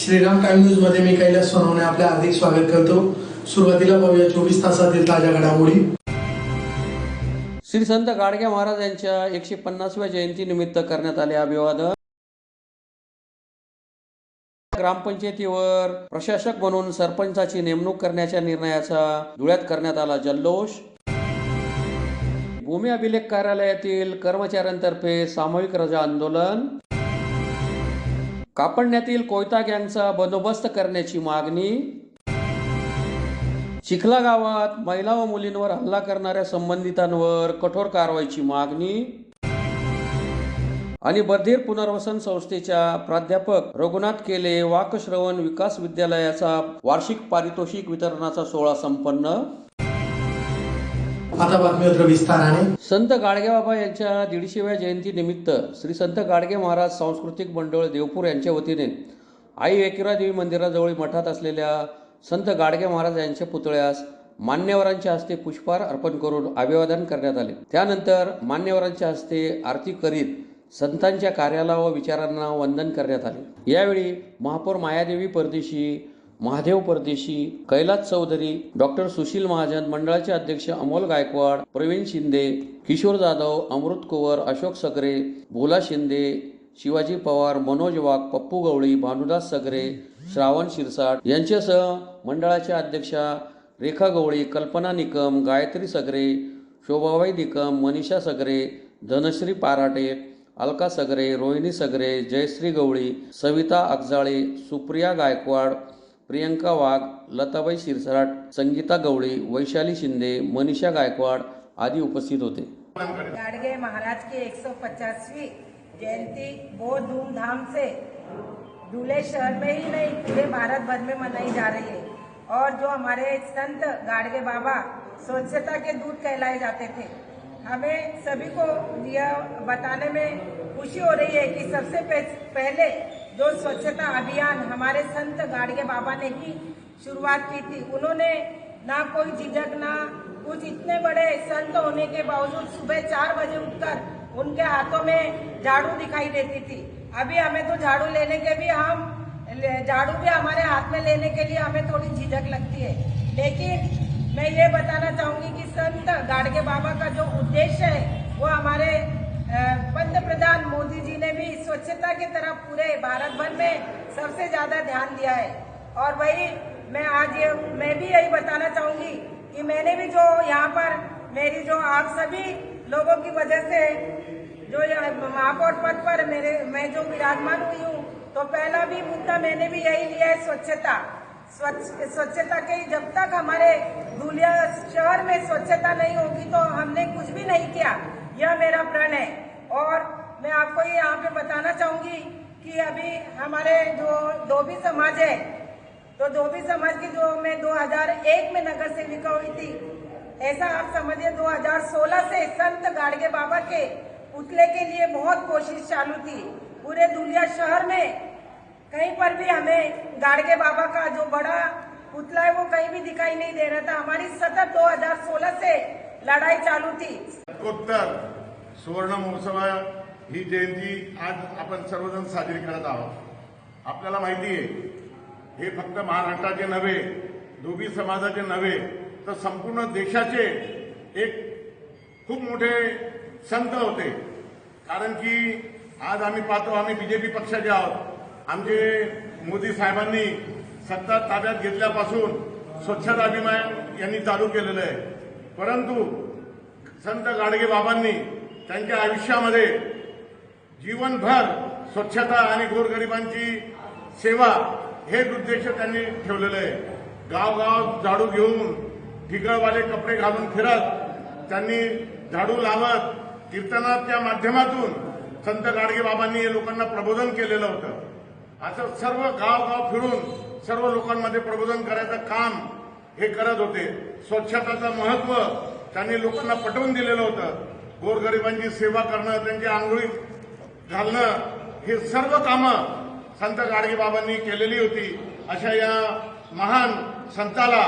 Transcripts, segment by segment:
Shriram time news मध्ये मी कैलास सोनवणे आपले हार्दिक स्वागत करतो। सुरुवातीला पाहूया 24 तासातील ताज्या घडामोडी। श्री संत गाडगे महाराज यांच्या 150व्या जयंतीनिमित्त करण्यात आले अभिवादन। ग्रामपंचायतीवर प्रशासक म्हणून सरपंचाची नेमणूक करण्याच्या निर्णयाचा धुळ्यात करण्यात आला जल्लोष। भूमी अभिलेख कार्यालयातील कर्मचाऱ्यांतर्फे सामूहिक रजा आंदोलन। कापडण्यातील कोयता गँगचा बंदोबस्त करण्याची मागणी। चिखला गावात महिला व मुलींवर हल्ला करणाऱ्या संबंधितांवर कठोर कारवाईची मागणी। आणि बधीर पुनर्वसन संस्थेच्या प्राध्यापक रघुनाथ केले वाकश्रवण विकास विद्यालयाचा वार्षिक पारितोषिक वितरणाचा सोहळा संपन्न। आता बातमीपत्र विस्ताराने। संत गाडगेबाबा यांच्या 150व्या जयंतीनिमित्त श्री संत गाडगे महाराज सांस्कृतिक मंडळ देवपूर यांच्या वतीने आई एकविरा देवी मंदिराजवळ मठात असलेल्या संत गाडगे महाराज यांच्या पुतळ्यास मान्यवरांच्या हस्ते पुष्पहार अर्पण करून अभिवादन करण्यात आले। त्यानंतर मान्यवरांच्या हस्ते आरती करीत संतांच्या कार्याला व विचारांना वंदन करण्यात आले। यावेळी महापौर मायादेवी परदेशी, महादेव परदेशी, कैलास चौधरी, डॉक्टर सुशील महाजन, मंडळाचे अध्यक्ष अमोल गायकवाड, प्रवीण शिंदे, किशोर जाधव, अमृत कुवर, अशोक सगरे, भोला शिंदे, शिवाजी पवार, मनोज वाघ, पप्पू गवळी, भानुदास सगरे, श्रावण शिरसाट यांच्यासह मंडळाच्या अध्यक्षा रेखा गवळी, कल्पना निकम, गायत्री सगरे, शोभाबाई निकम, मनीषा सगरे, धनश्री पाराटे, अलका सगरे, रोहिणी सगरे, जयश्री गवळी, सविता अगजाळे, सुप्रिया गायकवाड, प्रियंका वाघ, लताबाई शिरसाट, संगीता गवळी, वैशाली शिंदे, मनीषा गायकवाड आदि उपस्थित होते। गाडगे महाराज की 150वीं जयंती बहुत धूमधाम से धुले शहर में ही नहीं पूरे भारत भर में मनाई जा रही है। और जो हमारे संत गाडगे बाबा स्वच्छता के दूत कहलाए जाते थे, हमें सभी को यह बताने में खुशी हो रही है कि सबसे पहले जो स्वच्छता अभियान हमारे संत गाडगे बाबा ने ही शुरुआत की थी। उन्होंने ना कोई झिझक ना कुछ, इतने बड़े संत होने के बावजूद सुबह 4 बजे उठकर उनके हाथों में झाड़ू दिखाई देती थी। अभी हमें तो झाड़ू लेने के भी झाड़ू भी हमारे हाथ में लेने के लिए हमें थोड़ी झिझक लगती है। लेकिन मैं ये बताना चाहूंगी कि संत गाडगे बाबा का जो उद्देश्य है वो हमारे पंतप्रधान मोदी जी ने भी स्वच्छता की तरफ पूरे भारत भर में सबसे ज्यादा ध्यान दिया है। और वही मैं भी यही बताना चाहूंगी कि मैंने भी जो यहाँ पर मेरी जो आप सभी लोगों की वजह से जो महापौर पद पर मैं जो विराजमान हुई हूँ, तो पहला भी मुद्दा मैंने भी यही लिया है स्वच्छता के। जब तक हमारे धुलिया शहर में स्वच्छता नहीं होगी तो हमने कुछ भी नहीं किया, यह मेरा प्रण है। और मैं आपको ये यहाँ पे बताना चाहूंगी कि अभी हमारे जो धोबी समाज है, तो धोबी समाज की जो मैं 2001 में नगर सेविका हुई थी, ऐसा आप समझिए 2016 से संत गाडगे बाबा के पुतले के लिए बहुत कोशिश चालू थी। पूरे धुलिया शहर में कहीं पर भी हमें गाडगे बाबा का जो बड़ा पुतला है वो कहीं भी दिखाई नहीं दे रहा था। हमारी सतत 2016 से लड़ाई चालू थी। उत्तर सुवर्ण महोत्सव ही जयंती आज आपण सर्वजण साजरी करत आहोत। आपल्याला माहिती आहे, हे फक्त महाराष्ट्राचे नव्हे, धोबी समाजाचे नव्हे, तर संपूर्ण देशाचे एक खूप मोठे संत होते। कारण की आज आम्ही पाहतो, आम्ही बीजेपी पक्षाचे आहोत। आमचे मोदी साहेबांनी सत्ता ताब्यात घेतल्यापासून स्वच्छता अभियान यांनी चालू केलेलं आहे। परंतु संत गाडगे बाबांनी त्यांच्या आयुष्यामध्ये जीवनभर स्वच्छता आणि गोरगरिबांची सेवा हेच उद्देश त्यांनी ठेवलेलं आहे। गावगाव झाडू घेऊन, ठिगळवाले कपडे घालून फिरत, त्यांनी झाडू लावत, कीर्तनाच्या माध्यमातून संत गाडगे बाबांनी लोकांना प्रबोधन केलेलं होतं। असं सर्व गावगाव फिरून सर्व लोकांमध्ये प्रबोधन करायचं काम हे करत होते। स्वच्छताचं महत्त्व त्यांनी लोकांना पटवून दिलेलं होतं। गोरगरिबांची सेवा करणं, त्यांच्या आंघोळीत घालणं, हे सर्व कामं संत गाडगे बाबांनी केलेली होती। अशा या महान संताला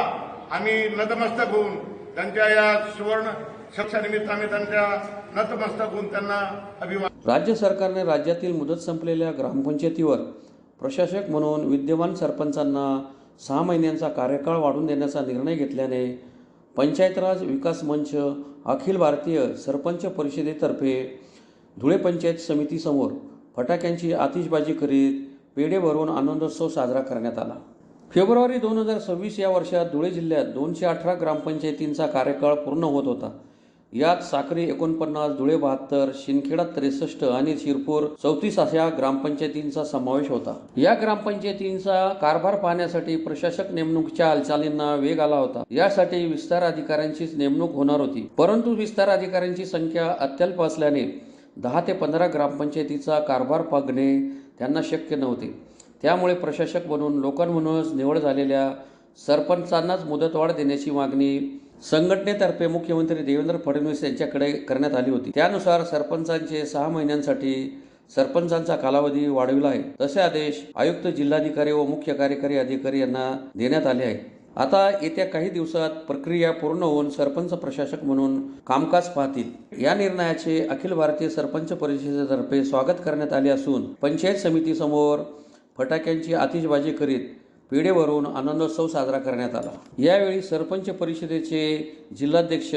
आम्ही नतमस्तक होऊन त्यांच्या या सुवर्ण शतकानिमित्ताने त्यांच्या नतमस्तक होऊन त्यांना अभिवादन। राज्य सरकारने राज्यातील मुदत संपलेल्या ग्रामपंचायतीवर प्रशासक म्हणून विद्यमान सरपंचांना 6 महिन्यांचा कार्यकाळ वाढवून देण्याचा निर्णय घेतल्याने पंचायत राज विकास मंच अखिल भारतीय सरपंच परिषदेतर्फे धुळे पंचायत समितीसमोर फटाक्यांची आतिषबाजी करीत पेढे भरून आनंदोत्सव साजरा करण्यात आला. फेब्रुवारी 2026 या वर्षात धुळे जिल्ह्यात 218 ग्रामपंचायतींचा कार्यकाळ पूर्ण होत होता. यात साक्री 49, धुळे 72, शिंदखेडा 63 आणि शिरपूर 34 अशा ग्रामपंचायतींचा समावेश होता. या ग्रामपंचायतींचा कारभार पाहण्यासाठी प्रशासक नेमणुकीच्या हालचालींना वेग आला होता. यासाठी विस्तार अधिकाऱ्यांचीच नेमणूक होणार होती, परंतु विस्तार अधिकाऱ्यांची संख्या अत्यल्प असल्याने 10 ते 15 ग्रामपंचायतीचा कारभार पाहणे त्यांना शक्य नव्हते. त्यामुळे प्रशासक म्हणून लोकांमधूनच निवड झालेल्या सरपंचांनाच मुदतवाढ देण्याची मागणी संघटनेतर्फे मुख्यमंत्री देवेंद्र फडणवीस यांच्याकडे करण्यात आली होती. त्यानुसार सरपंचांचे 6 महिन्यांसाठी सरपंचांचा कालावधी वाढविला आहे. तसे आदेश आयुक्त, जिल्हाधिकारी व मुख्य कार्यकारी अधिकारी यांना देण्यात आले आहे. आता येत्या काही दिवसात प्रक्रिया पूर्ण होऊन सरपंच प्रशासक म्हणून कामकाज पाहतील. या निर्णयाचे अखिल भारतीय सरपंच परिषदेतर्फे स्वागत करण्यात आले असून पंचायत समितीसमोर फटाक्यांची आतिषबाजी करीत पेढे भरून आनंदोत्सव साजरा करण्यात आला. यावेळी सरपंच परिषदेचे जिल्हाध्यक्ष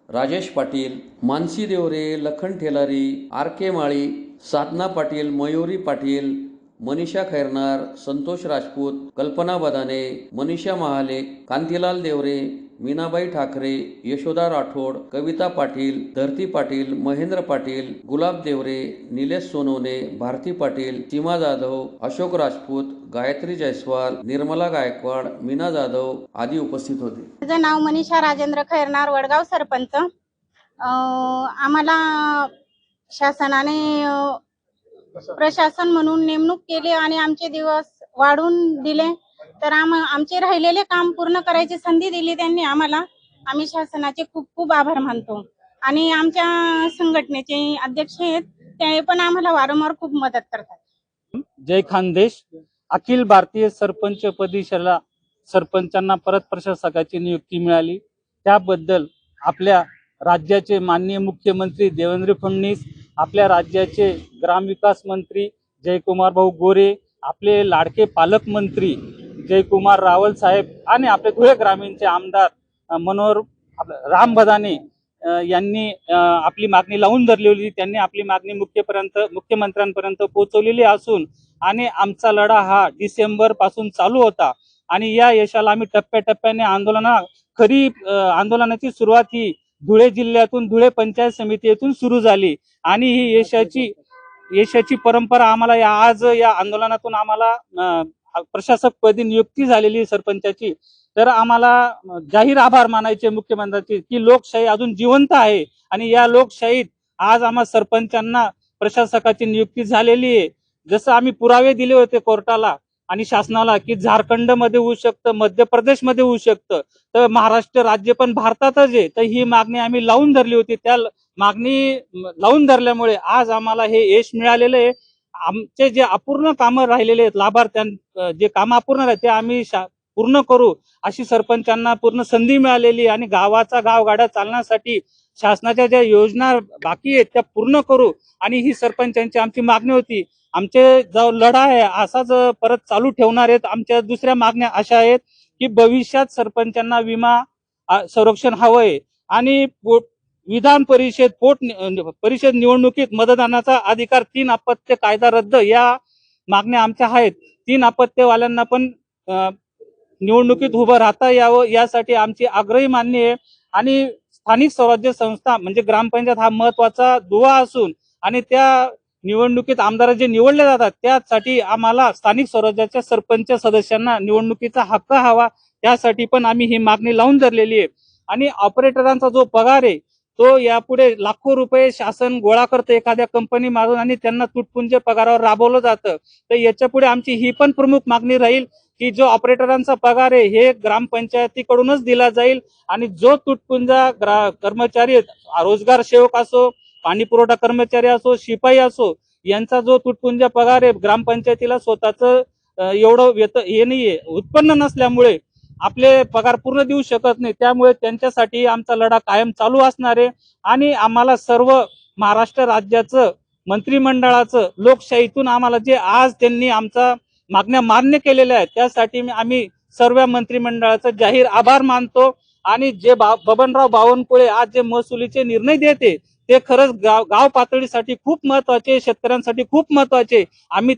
राजेश पाटील, मानसी देवरे, लखन ठेलारी, RK माळी, साधना पाटील, मयुरी पाटील, मनीषा खैरनार, संतोष राजपूत, कल्पना बदाने, मनीषा महाले, कांतीलाल देवरे, मीनाबाई ठाकरे, यशोदा राठोड, कविता पाटील, धरती पाटील, महेंद्र पाटील, गुलाब देवरे, निलेश सोनवणे, भारती पाटील, सीमा जाधव, अशोक राजपूत, गायत्री जयस्वाल, निर्मला गायकवाड, मीना जाधव आदी उपस्थित होते. माझं नाव मनीषा राजेंद्र खैरनार, वडगाव सरपंच. आम्हाला शासनाने प्रशासन म्हणून नेमणूक केली आणि आमचे दिवस वाढवून दिले. तर आमचे राहिलेले काम पूर्ण करायची संधी दिली त्यांनी आम्हाला. आम्ही शासनाचे खूप खूप आभार मानतो. आणि आमच्या संघटनेचे अध्यक्ष आहेत, ते पण आम्हाला वारंवार खूप मदत करतात. जय खानदेश. अखिल भारतीय सरपंच पदीशाला सरपंचांना परत प्रशासकाची नियुक्ती मिळाली, त्याबद्दल आपल्या राज्याचे माननीय मुख्यमंत्री देवेंद्र फडणवीस, आपल्या राज्याचे ग्रामविकास मंत्री जयकुमार भाऊ गोरे, आपले लाडके पालकमंत्री जयकुमार रावल साहेब आणि आपले धुळे ग्रामीणचे आमदार मनोहर राम बदाने यांनी आपली मागणी लावून धरली होती. त्यांनी आपली मागणी मुख्यमंत्र्यांपर्यंत पोहोचवलेली असून आणि आमचा लढा हा डिसेंबर पासून चालू होता आणि या यशाला आम्ही टप्प्याटप्प्याने आंदोलनाची सुरुवात ही धुळे जिल्ह्यातून धुळे पंचायत समितीतून सुरू झाली आणि ही यशाची परंपरा आम्हाला आज या आंदोलनातून आम्हाला प्रशासक पदी नियुक्ती झालेली सरपंचाची. तर आम्हाला जाहीर आभार मानायचे मुख्यमंत्र्यांचे की लोकशाही अजून जिवंत आहे आणि या लोकशाहीत आज आम्हा सरपंचांना प्रशासकाची नियुक्ती झालेली आहे. जसं आम्ही पुरावे दिले होते कोर्टाला आणि शासनाला की झारखंडमध्ये होऊ शकतं, मध्य प्रदेशमध्ये होऊ शकतं, तर महाराष्ट्र राज्य पण भारतातच आहे, तर ही मागणी आम्ही लावून धरली होती. त्या मागणी लावून धरल्यामुळे आज आम्हाला हे यश मिळालेलं आहे. आमचे जे अपूर्ण कामं राहिलेले आहेत, लाभार्थ्यां जे कामं अपूर्ण आहेत ते आम्ही पूर्ण करू अशी सरपंचांना पूर्ण संधी मिळालेली आणि गावाचा गावगाडा चालण्यासाठी शासनाच्या ज्या योजना बाकी आहेत त्या पूर्ण करू आणि ही सरपंचांची आमची मागणी होती. आमचे जो लढा आहे असाच परत चालू ठेवणार आहेत. आमच्या दुसऱ्या मागण्या अशा आहेत की भविष्यात सरपंचांना विमा संरक्षण हवंय आणि विधान परिषद निवडणुकीत मतदानाचा अधिकार 3 अपत्य कायदा रद्द या मागण्या आमच्या आहेत. 3 अपत्यवाल्यांना पण निवडणुकीत उभं राहता यावं यासाठी आमची आग्रही मागणी आहे. आणि स्थानिक स्वराज्य संस्था म्हणजे ग्रामपंचायत हा महत्वाचा दुवा असून आणि त्या निवडणुकीत आमदार जे निवडले जातात त्यासाठी आम्हाला स्थानिक स्वराज्याच्या सरपंच सदस्यांना निवडणुकीचा हक्क हवा, त्यासाठी पण आम्ही ही मागणी लावून धरलेली आहे. आणि ऑपरेटरांचा जो पगार आहे तो यापुढे लाखो रुपये शासन गोळा करतं एखाद्या कंपनी मारून आणि त्यांना तुटपुंजे पगारावर राबवलं जातं. तर याच्यापुढे आमची ही पण प्रमुख मागणी राहील की जो ऑपरेटरांचा पगार आहे हे ग्रामपंचायतीकडूनच दिला जाईल आणि जो तुटपुंजा कर्मचारी रोजगार सेवक असो, पाणी पुरवठा कर्मचारी असो, शिपाई असो, यांचा जो तुटपुंजा पगार आहे ग्रामपंचायतीला स्वतःच एवढं हे नाहीये, उत्पन्न नसल्यामुळे आपले पगार पूर्ण देऊ शकत नाही. त्यामुळे त्यांच्यासाठी आमचा लढा कायम चालू असणार आहे आणि आम्हाला सर्व महाराष्ट्र राज्याचं मंत्रिमंडळाचं लोकशाहीतून आम्हाला जे आज त्यांनी आमचा मागण्या मान्य केलेल्या आहेत. त्यासाठी आम्ही सर्व मंत्रिमंडळाचा जाहीर आभार मानतो. आणि जे बबनराव बावनकुळे आज जे महसुलीचे निर्णय देते ते खरंच गाव पातळीसाठी खूप महत्वाचे, शेतकऱ्यांसाठी खूप महत्वाचे. आम्ही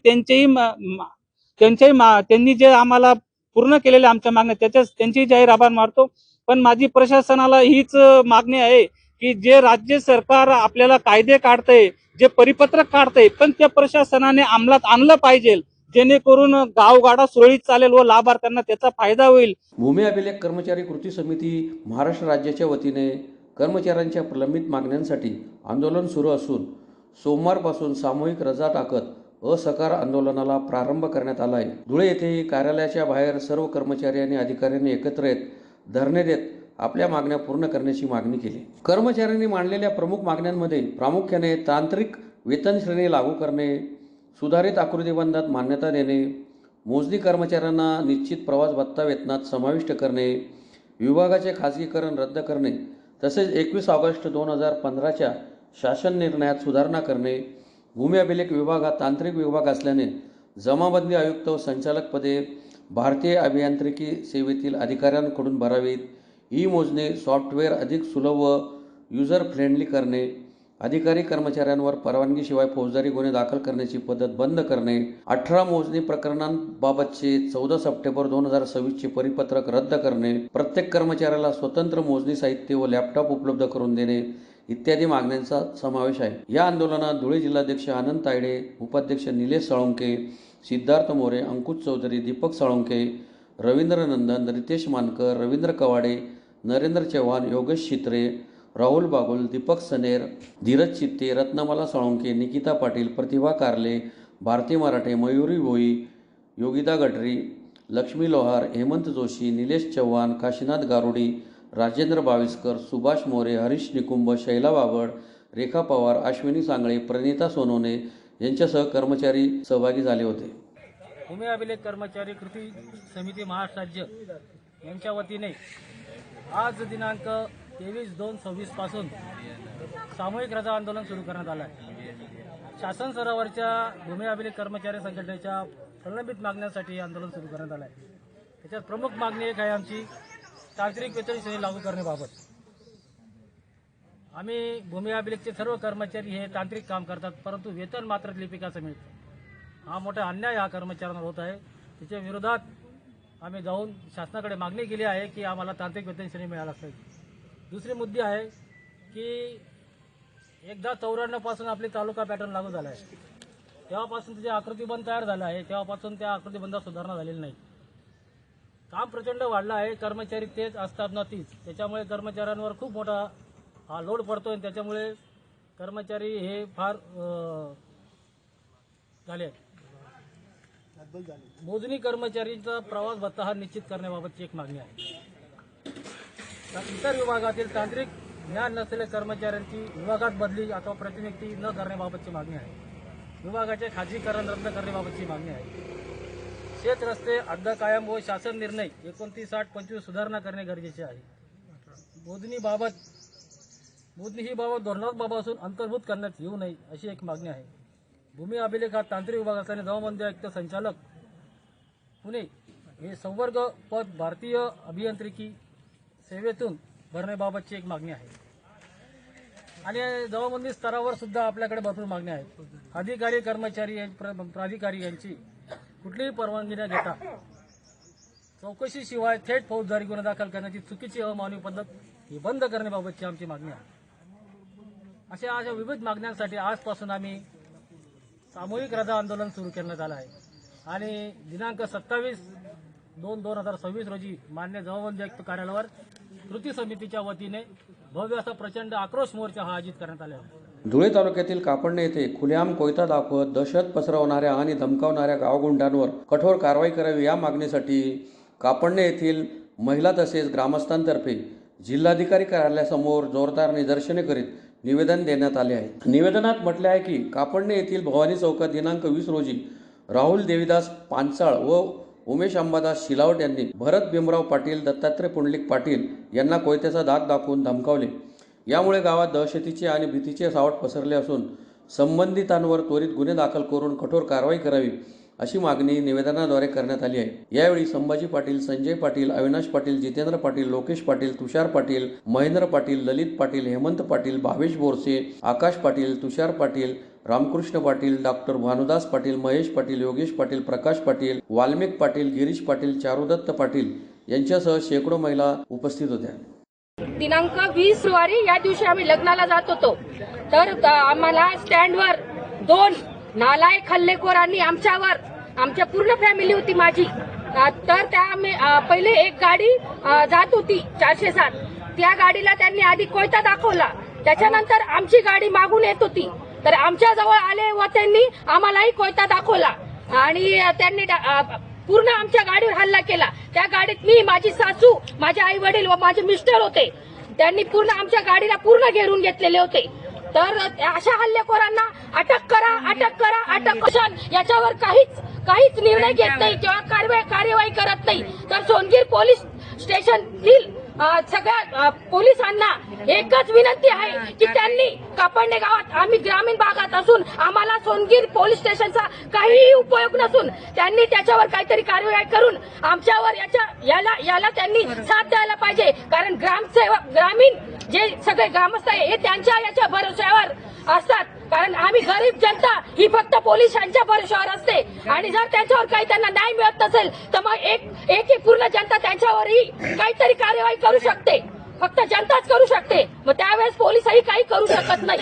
त्यांनी जे आम्हाला पूर्ण केलेल्या आमच्या मागण्या त्यांची जाहीर आभार मानतो. पण माझी प्रशासनाला हीच मागणी आहे की जे राज्य सरकार आपल्याला कायदे काढतंय, जे परिपत्रक काढतंय, पण त्या प्रशासनाने अंमलात आणलं पाहिजे, जेणेकरून गावगाडा सुरळीत चालेल व लाभार्थ्यांना त्याचा फायदा होईल. भूमी अभिलेख कर्मचारी कृती समिती महाराष्ट्र राज्याच्या वतीने कर्मचाऱ्यांच्या प्रलंबित मागण्यांसाठी आंदोलन सुरू असून सोमवारपासून सामूहिक रजा टाकत असहकार आंदोलनाला प्रारंभ करण्यात आला आहे. धुळे येथे कार्यालयाच्या बाहेर सर्व कर्मचारी आणि अधिकाऱ्यांनी एकत्र येत धरणे देत आपल्या मागण्या पूर्ण करण्याची मागणी केली. कर्मचाऱ्यांनी मांडलेल्या प्रमुख मागण्यांमध्ये प्रामुख्याने तांत्रिक वेतन श्रेणी लागू करणे, सुधारित आकृतीबंधात मान्यता देणे, मोजणी कर्मचाऱ्यांना निश्चित प्रवास भत्ता वेतनात समाविष्ट करणे, विभागाचे खाजगीकरण रद्द करणे, तसेच 21 ऑगस्ट 2015च्या शासन निर्णयात सुधारणा करणे, भूमी अभिलेख विभाग हा तांत्रिक विभाग असल्याने जमाबंदी आयुक्त व संचालक पदे भारतीय अभियांत्रिकी सेवेतील अधिकाऱ्यांकडून भरावीत, ही मोजणी सॉफ्टवेअर अधिक सुलभ व युजर फ्रेंडली करणे, अधिकारी कर्मचाऱ्यांवर परवानगीशिवाय फौजदारी गुन्हे दाखल करण्याची पद्धत बंद करणे, 18 मोजणी प्रकरणांबाबतचे 14 सप्टेंबर 2026चे परिपत्रक रद्द करणे, प्रत्येक कर्मचाऱ्याला स्वतंत्र मोजणी साहित्य व लॅपटॉप उपलब्ध करून देणे इत्यादी मागण्यांचा समावेश आहे. या आंदोलनात धुळे जिल्हाध्यक्ष आनंद तायडे, उपाध्यक्ष निलेश साळुंखे, सिद्धार्थ मोरे, अंकुश चौधरी, दीपक साळुंखे, रवींद्र नंदन, रितेश मानकर, रवींद्र कवाडे, नरेंद्र चव्हाण, योगेश छित्रे, राहुल बागुल, दीपक सनेर, धीरज चित्ते, रत्नमाला साळुंखे, निकिता पाटील, प्रतिभा कारले, भारती मराठे, मयुरी भोई, योगिता गडरी, लक्ष्मी लोहार, हेमंत जोशी, निलेश चव्हाण, काशीनाथ गारुडी, राजेंद्र बाविस्कर, सुभाष मोरे, हरीश निकुंभ, शैला बाबड, रेखा पवार, अश्विनी सांगळे, प्रणिता सोनवणे यांच्यासह कर्मचारी सहभागी झाले होते. भूमी अभिलेख कर्मचारी कृती समिती महाराष्ट्र राज्य यांच्या वतीने आज दिनांक 23/2/26 पासून सामूहिक रजा आंदोलन सुरू करण्यात आलं आहे. शासन स्तरावरच्या भूमी अभिलेख कर्मचारी संघटनेच्या प्रलंबित मागण्यांसाठी आंदोलन सुरू करण्यात आलं आहे. त्याच्यात प्रमुख मागणी एक आहे आमची तांत्रिक वेतन श्रेणी लागू करण्याबाबत. आम्ही भूमी अभिलेखचे सर्व कर्मचारी हे तांत्रिक काम करतात, परंतु वेतन मात्र लिपिकाचं मिळतं. हा मोठा अन्याय हा कर्मचाऱ्यांवर होत आहे. त्याच्या विरोधात आम्ही जाऊन शासनाकडे मागणी केली आहे की आम्हाला तांत्रिक वेतन श्रेणी मिळायला पाहिजे. दुसरी मुद्दे आहे की एकदा 94 पासून आपली तालुका पॅटर्न लागू झाला आहे, तेव्हापासून जे आकृतीबंध तयार झाला आहे तेव्हापासून त्या आकृतीबंधात सुधारणा झालेली नाही. काम प्रचंड वाढलं आहे, कर्मचारी तेच असतात ना तीच, त्याच्यामुळे कर्मचाऱ्यांवर खूप मोठा हा लोड पडतो आणि त्याच्यामुळे कर्मचारी हे फार झाले आहेत. मोजणी कर्मचारींचा प्रवास भत्ता हा निश्चित करण्याबाबतची एक मागणी आहे. इतर विभागातील तांत्रिक ज्ञान नसलेल्या कर्मचाऱ्यांची विभागात बदली अथवा प्रतिनियुक्ती न करण्याबाबतची मागणी आहे. विभागाचे खाजगीकरण रद्द करण्याबाबतची मागणी आहे. शेत रस्ते अद्द कायम व शासन निर्णय 29/8/25 सुधारणा करणे गरजेचे आहे. मोजणी ही बाबत धोरणात्मक अंतर्भूत करण्यात येऊ नये अशी एक मागणी आहे. भूमी अभिलेख हा तांत्रिक विभाग असल्याने जमाबंदी आयुक्त संचालक पुणे हे संवर्ग पद भारतीय अभियांत्रिकी सेवेतून भरण्याबाबतची एक मागणी आहे. आणि जमाबंदी स्तरावर सुद्धा आपल्याकडे भरपूर मागण्या आहेत. अधिकारी कर्मचारी प्राधिकारी यांची कुठलीही परवानगी न घेता चौकशीशिवाय थेट फौजदारी गुन्हा दाखल करण्याची चुकीची अमानवी पद्धत ही बंद करण्याबाबतची आमची मागणी आहे. अशा विविध मागण्यांसाठी आजपासून आम्ही सामूहिक रजा आंदोलन सुरू करण्यात आलं आहे. आणि दिनांक 27/2/2026 रोजी मान्य जमाबंदी आयुक्त कार्यालयावर कृती समितीच्या वतीने भव्य असा प्रचंड आक्रोश मोर्चा हा आयोजित करण्यात आला आहे. धुळे तालुक्यातील कापडणे येथे खुलेआम कोयता दाखवत दहशत पसरवणाऱ्या आणि धमकावणाऱ्या गावगुंडांवर कठोर कारवाई करावी या मागणीसाठी कापडणे येथील महिला तसेच ग्रामस्थांतर्फे जिल्हाधिकारी कार्यालयासमोर जोरदार निदर्शने करीत निवेदन देण्यात आले आहे. निवेदनात म्हटले आहे की कापडणे येथील भवानी चौकात दिनांक 20 रोजी राहुल देवीदास पानसाळ व उमेश अंबादास शिलावट यांनी भरत भीमराव पाटील, दत्तात्रय पुंडलिक पाटील यांना कोयत्याचा दाग दाखवून धमकावले. यामुळे गावात दहशतीचे आणि भीतीचे सावट पसरले असून संबंधितांवर त्वरित गुन्हे दाखल करून कठोर कारवाई करावी अशी मागणी निवेदनाद्वारे करण्यात आली आहे। यावेळी संभाजी पाटील, संजय पाटील, अविनाश पाटील, जितेंद्र पाटील, लोकेश पाटील, तुषार पाटील, महेंद्र पाटील, ललित पाटील, हेमंत पाटील, भावेश बोरसे, आकाश पाटील, तुषार पाटील, रामकृष्ण पाटील, डॉक्टर भानुदास पाटील, महेश पाटील, योगेश पाटील, प्रकाश पाटील, वाल्मिक पाटील, गिरीश पाटील, चारुदत्त पाटील यांच्यासह शेकडो महिला उपस्थित होत्या। दिनांक 20 फेब्रुवारी या दिवशी आम्ही लग्नाला जात होतो, तर आम्हाला स्टँडवर 2 नालायक हल्लेखोरांनी आमच्या पूर्ण फॅमिली होती माझी, तर त्या पहिले एक गाडी जात होती 407, त्या गाडीला त्यांनी आधी कोयता दाखवला, त्याच्यानंतर आमची गाडी मागून येत होती, तर आमच्या जवळ आले व त्यांनी आम्हालाही कोयता दाखवला आणि त्यांनी पूर्ण आमच्या गाडीवर हल्ला केला। त्या गाडीत मी, माझी सासू, माझे आई वडील व माझे मिस्टर होते। त्यांनी पूर्ण आमच्या गाडीला पूर्ण घेरून घेतलेले होते। तर अशा हल्लेखोरांना अटक करा, अटक करा, अटक करा, याच्यावर काहीच निर्णय घेत नाही किंवा कार्यवाही करत नाही। तर सोनगीर पोलीस स्टेशनतील सगळ्या पोलिसांना एकच विनंती आहे की त्यांनी कापडणे गावात, आम्ही ग्रामीण भागात असून आम्हाला सोनगीर पोलीस स्टेशनचा काहीही उपयोग नसून त्यांनी त्याच्यावर काहीतरी कार्यवाही करून आमच्यावर याला त्यांनी साथ द्यायला पाहिजे, कारण ग्रामीण जे सगळे ग्रामस्थ आहे हे त्यांच्या याच्या भरोश्यावर असतात, कारण आम्ही गरीब जनता ही फक्त पोलिसांच्या भरोश्यावर असते आणि जर त्यांच्यावर काही त्यांना न्याय मिळत नसेल तर मग एक पूर्ण जनता त्यांच्यावरही काहीतरी कार्यवाही करू शकते, फक्त जनताच करू शकते, मग त्यावेळेस पोलिसही काही करू शकत नाही।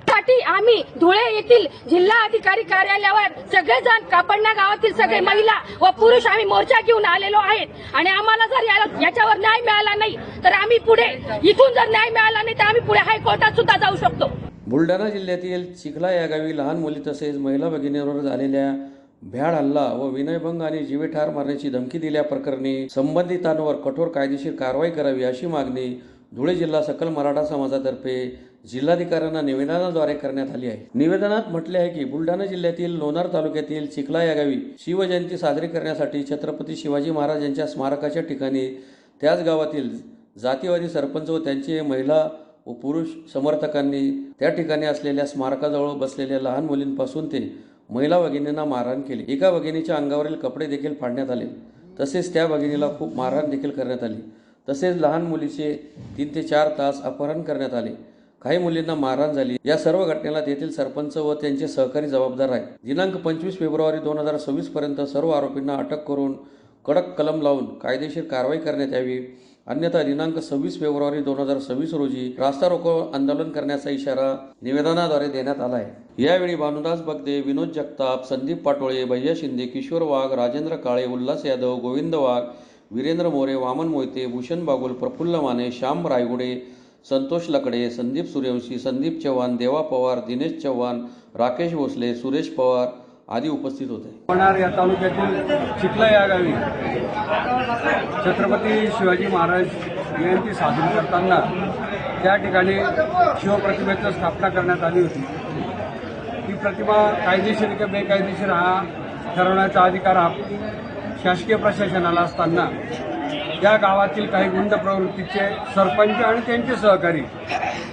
साठी आम्ही धुळे येथील जिल्हा अधिकारी कार्यालयावर सगळेजण, कापडण्या गावातील सगळे महिला व पुरुष आम्ही मोर्चा घेऊन आलेलो आहेत आणि आम्हाला जर याच्यावर न्याय मिळाला नाही तर आम्ही पुढे, इथून जर न्याय मिळाला नाही तर आम्ही पुढे हायकोर्टात सुद्धा जाऊ शकतो। बुलढाणा जिल्ह्यातील चिखला या गावी लहान मुली तसेच महिला भगिनीवर झालेल्या भ्याड हल्ला व विनयभंग आणि जीवे ठार मारण्याची धमकी दिल्याप्रकरणी संबंधितांवर कठोर कायदेशीर कारवाई करावी अशी मागणी धुळे जिल्हा सकल मराठा समाजातर्फे जिल्हाधिकाऱ्यांना निवेदनाद्वारे करण्यात आली आहे। निवेदनात म्हटले आहे की बुलढाणा जिल्ह्यातील लोणार तालुक्यातील चिखला या गावी शिवजयंती साजरी करण्यासाठी छत्रपती शिवाजी महाराज यांच्या स्मारकाच्या ठिकाणी त्याच गावातील जातीवादी सरपंच व त्यांचे महिला व पुरुष समर्थकांनी त्या ठिकाणी असलेल्या स्मारकाजवळ बसलेल्या लहान मुलींपासून ते महिला भगिनींना मारहाण केली। एका भगिनीच्या अंगावरील कपडे देखील फाडण्यात आले, तसेच त्या भगिनीला खूप मारहाण देखील करण्यात आली। तसेच लहान मुलीचे 3 ते 4 तास अपहरण करण्यात आले। काही मुलींना मारहाण झाली। या सर्व घटनेला तेथील सरपंच व त्यांचे सहकारी जबाबदार आहेत। दिनांक 25 फेब्रुवारी 2026 पर्यंत सर्व आरोपींना अटक करून कडक कलम लावून कायदेशीर कारवाई करण्यात यावी, अन्यथा दिनांक 26 फेब्रुवारी 2026 रोजी रास्ता रोको आंदोलन करण्याचा इशारा निवेदनाद्वारे देण्यात आला आहे। यावेळी भानुदास बगदे, विनोद जगताप, संदीप पाटोळे, भैया शिंदे, किशोर वाघ, राजेंद्र काळे, उल्हास यादव, गोविंद वाघ, वीरेंद्र मोरे, वामन मोहिते, भूषण बागुल, प्रफुल्ल माने, श्याम रायगुडे, संतोष लकडे, संदीप सूर्यवंशी, संदीप चव्हाण, देवा पवार, दिनेश चव्हाण, राकेश भोसले, सुरेश पवार आदी उपस्थित होते। लोणार या तालुक्यातील चिखला या गावी छत्रपती शिवाजी महाराज जयंती साजरी करताना त्या ठिकाणी शिवप्रतिमेची स्थापना करण्यात आली होती। ही प्रतिमा कायदेशीर किंवा बेकायदेशीर हा ठरवण्याचा अधिकार हा शासकीय प्रशासनाला असताना त्या गावातील काही गुंड प्रवृत्तीचे सरपंच आणि त्यांचे सहकारी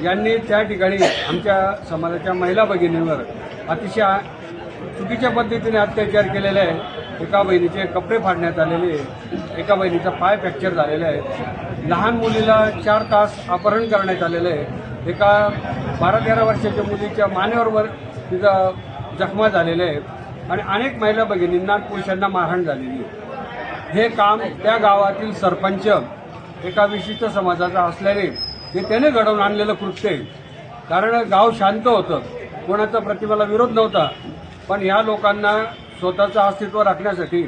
यांनी त्या ठिकाणी आमच्या समाजाच्या महिला भगिनींवर अतिशय चुकीच्या पद्धतीने अत्याचार केलेले आहे। एका बहिणीचे कपडे फाडण्यात आलेले आहे, एका बहिणीचा पाय फ्रॅक्चर झालेला आहे, लहान मुलीला 4 तास अपहरण करण्यात आलेलं आहे, एका 12-13 वर्षाच्या मुलीच्या मानेवर तिचा जखमा झालेल्या आहेत आणि अनेक महिला भगिनींना पुरुषांना मारहाण झालेली आहे। हे काम त्या गावातील सरपंच एका विशिष्ट समाजाचा असल्याने हे त्याने घडवून आणलेलं कृत्य आहे, कारण गाव शांत होतं, कोणाचा प्रतिमेला विरोध नव्हता, पण या लोकांना स्वतःचं अस्तित्व राखण्यासाठी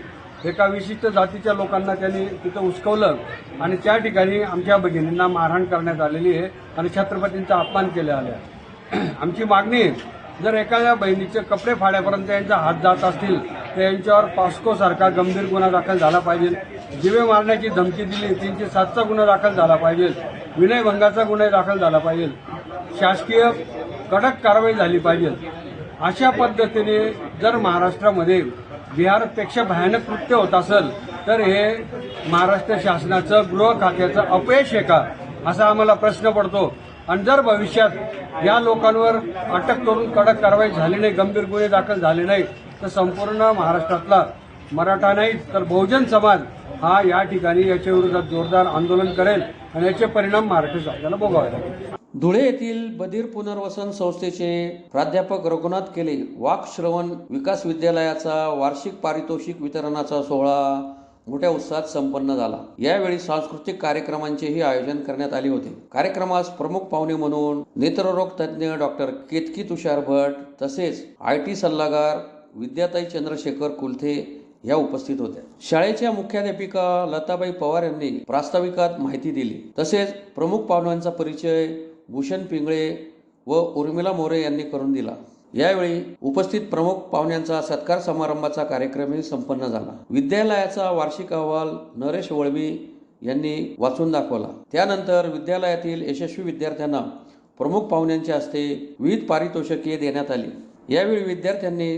एका विशिष्ट जातीच्या लोकांना त्यांनी तिथं उचकवलं आणि त्या ठिकाणी आमच्या भगिनींना मारहाण करण्यात आलेली आहे आणि छत्रपतींचा अपमान केला आला। आमची मागणी आहे, जर एखाद्या बहिणीचे कपडे फाड्यापर्यंत यांचा हात जात असतील तर यांच्यावर पॉस्कोसारखा गंभीर गुन्हा दाखल झाला पाहिजे, जीवे मारण्याची धमकी दिली 307चा गुन्हा दाखल झाला पाहिजे, विनयभंगाचा गुन्हा दाखल झाला पाहिजे, शासकीय कडक कारवाई झाली पाहिजे। अशा पद्धतीने जर महाराष्ट्रामध्ये बिहारपेक्षा भयानक कृत्य होत असेल तर हे महाराष्ट्र शासनाचं गृह खात्याचं अपयश आहे का, असा आम्हाला प्रश्न पडतो। आणि जर भविष्यात या लोकांवर अटक करून कडक कारवाई झाली नाही, गंभीर गुन्हे दाखल झाले नाही तर संपूर्ण महाराष्ट्रातला मराठा नाही तर बहुजन समाज हा या ठिकाणी याच्या विरोधात जोरदार आंदोलन करेल आणि याचे परिणाम महाराष्ट्र सरकारला भोगावे लागेल. धुळे येथील बधीर पुनर्वसन संस्थेचे प्राध्यापक रघुनाथ केले वाक श्रवण विकास विद्यालयाचा वार्षिक पारितोषिक वितरणाचा सोहळा मोठ्या उत्साहात संपन्न झाला. यावेळी सांस्कृतिक कार्यक्रमांचेही आयोजन करण्यात आले होते. कार्यक्रमास प्रमुख पाहुणे म्हणून नेत्ररोग तज्ज्ञ डॉक्टर केतकी तुषार भट तसेच IT सल्लागार विद्याताई चंद्रशेखर कुलथे या उपस्थित होत्या. शाळेच्या मुख्याध्यापिका लताबाई पवार यांनी प्रास्ताविकात माहिती दिली. तसेच प्रमुख पाहुण्यांचा परिचय भूषण पिंगळे व उर्मिला मोरे यांनी करून दिला. यावेळी उपस्थित प्रमुख पाहुण्यांचा सत्कार समारंभाचा कार्यक्रमही संपन्न झाला. विद्यालयाचा वार्षिक अहवाल नरेश वळवी यांनी वाचून दाखवला. त्यानंतर विद्यालयातील यशस्वी विद्यार्थ्यांना प्रमुख पाहुण्यांच्या हस्ते विविध पारितोषिके देण्यात आली. यावेळी विद्यार्थ्यांनी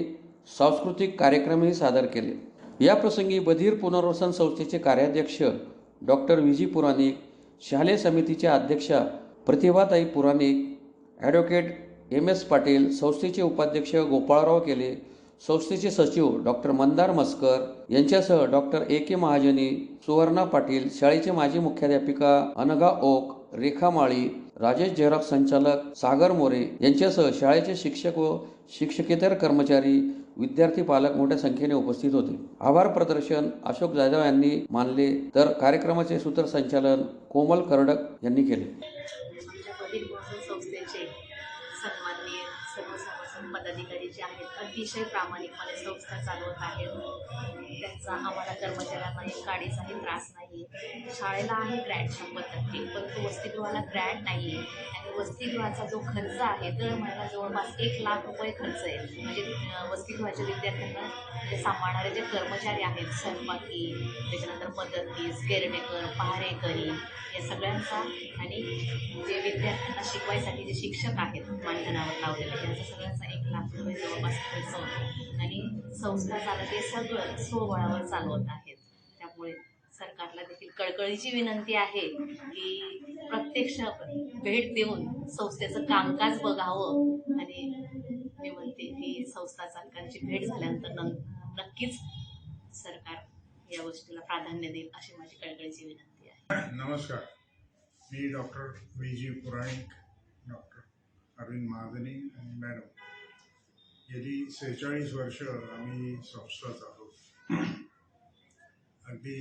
सांस्कृतिक कार्यक्रमही सादर केले. याप्रसंगी बधीर पुनर्वसन संस्थेचे कार्याध्यक्ष डॉक्टर VG पुराणिक, शालेय समितीच्या अध्यक्षा प्रतिभाताई पुराणिक, ॲडव्होकेट MS पाटील, संस्थेचे उपाध्यक्ष गोपाळराव केले, संस्थेचे सचिव डॉक्टर मंदार मस्कर यांच्यासह डॉक्टर AK महाजनी, सुवर्णा पाटील, शाळेचे माजी मुख्याध्यापिका अनघा ओक, रेखा माळी, राजेश झेरॉक्स संचालक सागर मोरे यांच्यासह शाळेचे शिक्षक व शिक्षकेतर कर्मचारी, विद्यार्थी, पालक मोठ्या संख्येने उपस्थित होते. आभार प्रदर्शन अशोक जाधव यांनी मानले तर कार्यक्रमाचे सूत्रसंचालन कोमल करडक यांनी केले. संस्थेचे सन्माननीय सर्व सभासद पदाधिकारी जे आहेत अतिशय प्रामाणिकपणे संस्था चालवत आहेत. त्यांचा आम्हाला कर्मचाऱ्यांना एक काडीचाही त्रास नाही. शाळेला आहे ग्रँट 100%, परंतु वसतिगृहाला ग्रँट नाही आहे आणि वसतिगृहाचा जो खर्च आहे दर महिना जवळपास 1 लाख रुपये खर्च आहे. म्हणजे वसतिगृहाच्या विद्यार्थ्यांना म्हणजे सांभाळणारे जे कर्मचारी आहेत, स्वयंपाकी, त्याच्यानंतर मदतनीस, केअरटेकर, पहारेकरी या सगळ्यांचा आणि जे विद्यार्थ्यांना शिकवायसाठी जे शिक्षक आहेत मानधनावर लावलेले त्यांचा सगळ्यांचा 1 लाख रुपये जवळपास खर्च होतो आणि संस्था चालते सगळं स्वबळावर चालवत आहेत. त्यामुळे सरकारला देखील कळकळीची विनंती आहे की प्रत्यक्ष भेट देऊन संस्थेचं कामकाज बघावं आणि मी म्हणते की संस्था चालकांची भेट झाल्यानंतर नक्कीच सरकार या गोष्टीला प्राधान्य देईल अशी माझी कळकळीची विनंती आहे. नमस्कार, मी डॉक्टर VG पुराणिक, डॉक्टर अरविंद महाजनी आणि मॅडम गेली 46 वर्ष आम्ही संस्था चालवतो. अगदी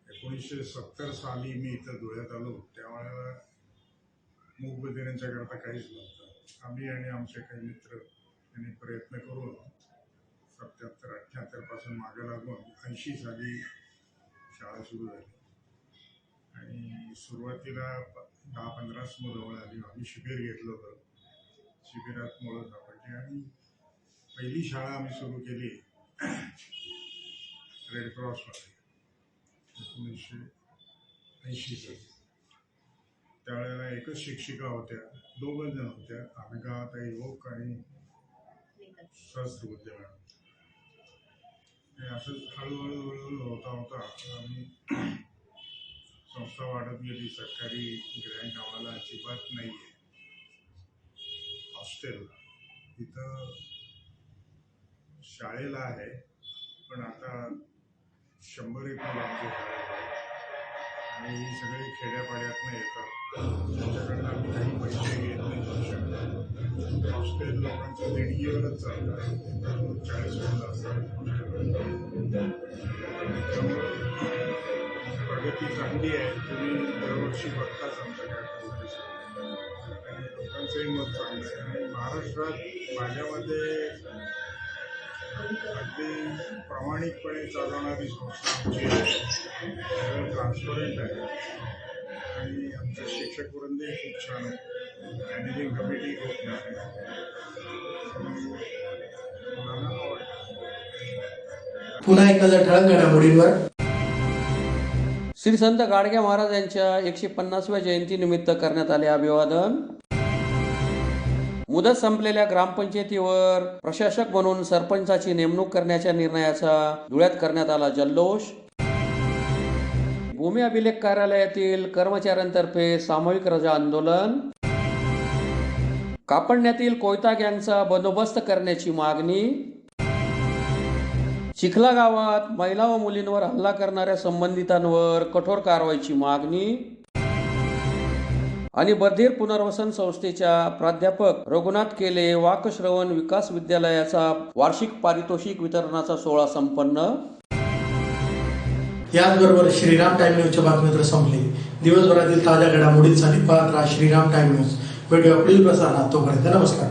1970 साली मी इथं धुळ्यात आलो त्यावेळेला मूकबधिरांच्याकरता काहीच नव्हतं. आम्ही आणि आमचे काही मित्र यांनी प्रयत्न करून 77-78 पासून मागे लागून 80 साली शाळा सुरू झाली आणि सुरुवातीला 10-15 मुलं आली. आम्ही शिबिर घेतलं होतं. शिबिरात मुलं सापडली आणि पहिली शाळा आम्ही सुरू केली रेड क्रॉसमध्ये 1980 साली. त्यावेळेला एकच शिक्षिका होत्या, 2 जण होत्या, अनघाताई ओक आणि सहस्त्रबुद्धे मॅडम. असंच हळूहळू होता आम्ही संस्था वाढत गेली. सरकारी ग्रँट आम्हाला अजिबात नाही आहे. हॉस्टेल तिथं शाळेला आहे पण आता 100 मुलं आमच्या शाळेत आहे आणि ही सगळी खेड्यापाड्यातनं येतात. त्यांच्याकडनं आम्ही काही पैसे घेत नाही. हॉस्टेल लोकांच्या देणगीवरच चालतं. 40 मुलं असतात. त्यामुळे प्रगती चांगली आहे. तुम्ही दरवर्षी बघताच आमच्याकडे आणि लोकांचंही मत चांगलं आहे. आणि महाराष्ट्रात माझ्यामध्ये अगदी प्रामाणिकपणे चालवणारी संस्था आमची आहे. ट्रान्सपरंट आहे आणि आमचे शिक्षक वृंदही खूप छान आहे. मॅनेजिंग कमिटी खूप छान आहे. मुलांना आवडतं. पुन्हा एखाद्या ठळक घडामोडींवर. श्री संत गाडगे महाराज यांच्या 150व्या जयंतीनिमित्त करण्यात आले अभिवादन. मुदत संपलेल्या ग्रामपंचायतीवर प्रशासक म्हणून सरपंचाची नेमणूक करण्याच्या निर्णयाचा धुळ्यात करण्यात आला जल्लोष. भूमी अभिलेख कार्यालयातील कर्मचाऱ्यांतर्फे सामूहिक रजा आंदोलन. कापडण्यातील कोयता गँगचा बंदोबस्त करण्याची मागणी. चिखला गावात महिला व मुलींवर हल्ला करणाऱ्या संबंधितांवर कठोर कारवाईची मागणी. आणि बधीर पुनर्वसन संस्थेच्या प्राध्यापक रघुनाथ केले वाकश्रवण विकास विद्यालयाचा वार्षिक पारितोषिक वितरणाचा सोहळा संपन्न. याचबरोबर श्रीराम टाइम न्यूजच्या बातमीपत्र संपले. दिवसभरातील ताज्या घडामोडींसाठी पाहत राहा श्रीराम टाइम न्यूज. भेटूया पुढील प्रसारणात. तोपर्यंत नमस्कार.